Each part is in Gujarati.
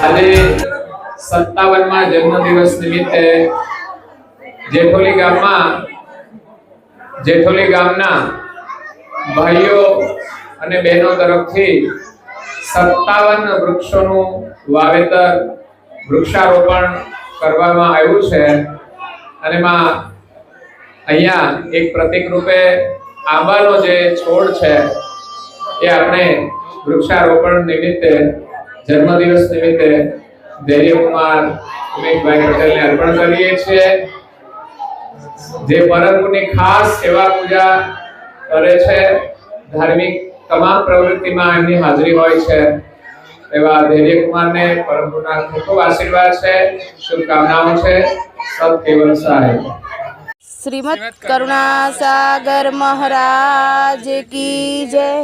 આજે 57માં જન્મદિવસ નિમિત્તે જેઠોલી ગામના ભાઈઓ અને બહેનો તરફથી 57 વૃક્ષોનું વાવેતર વૃક્ષારોપણ કરવામાં આવ્યું છે અને માં અહીંયા એક પ્રતીક રૂપે આંબાનો જે છોડ છે એ આપણે વૃક્ષારોપણ નિમિત્તે જન્મદિવસ નિમિત્તે ધૈર્યકુમાર ઉમેશભાઈ પટેલને અર્પણ કરીએ છીએ, જે પરમગુણની ખાસ સેવા પૂજા કરે છે, ધાર્મિક તમામ પ્રવૃત્તિમાં એમની હાજરી હોય છે। એવા ધૈર્યકુમારને પરમગુણના ખૂબ આશીર્વાદ છે, શુભકામનાઓ છે। સત કેવલ સાહેબ। श्रीमद करुणासागर महाराज की जय।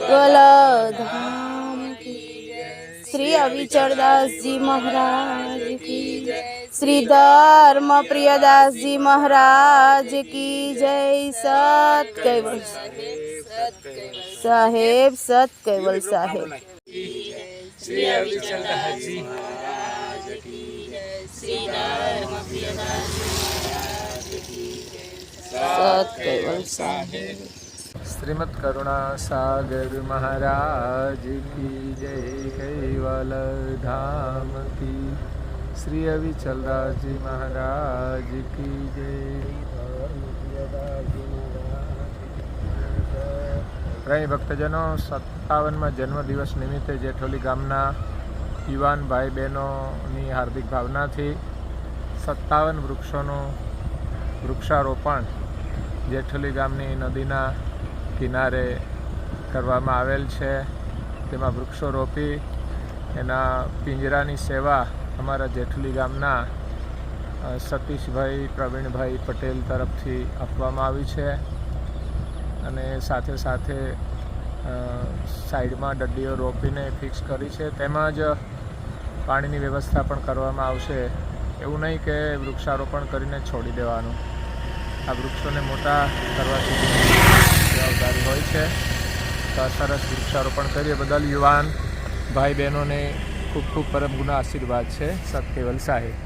गोलधाम की जय। श्री अविचलदास जी महाराज की जय। श्री धर्म प्रियदास जी महाराज की जय। सत कैवल साहेब, सत कैवल साहेब। श्री अविचलदास जी महाराज की जय। श्री धर्म प्रियदास सत कैवल साहेब। श्रीमद करुणा सागर महाराज की जय। कैवल धाम की श्री अविचलदास जी महाराज की जय। प्रेमी भक्तजनों, 57માં જન્મદિવસ નિમિત્તે જેઠોલી ગામના યુવાન ભાઈ બહેનોની હાર્દિક ભાવનાથી 57 વૃક્ષોનું વૃક્ષારોપણ જેઠોલી ગામની નદીના કિનારે કરવામાં આવેલ છે। તેમાં વૃક્ષો રોપી એના પિંજરાની સેવા અમારા જેઠોલી ગામના સતીશભાઈ પ્રવીણભાઈ પટેલ તરફથી આપવામાં આવી છે અને સાથે સાથે સાઈડમાં ડડ્ડીઓ રોપીને ફિક્સ કરી છે। તેમજ પાણીની વ્યવસ્થા પણ કરવામાં આવશે। એવું નહીં કે વૃક્ષારોપણ કરીને છોડી દેવાનું, આ વૃક્ષોને મોટા કરવા સુધીની જવાબદારી હોય છે। તો સરસ વૃક્ષારોપણ કરીએ બદલ યુવાન ભાઈ બહેનોને ખૂબ ખૂબ પરમ ગુના આશીર્વાદ છે। સત કેવલ સાહેબ।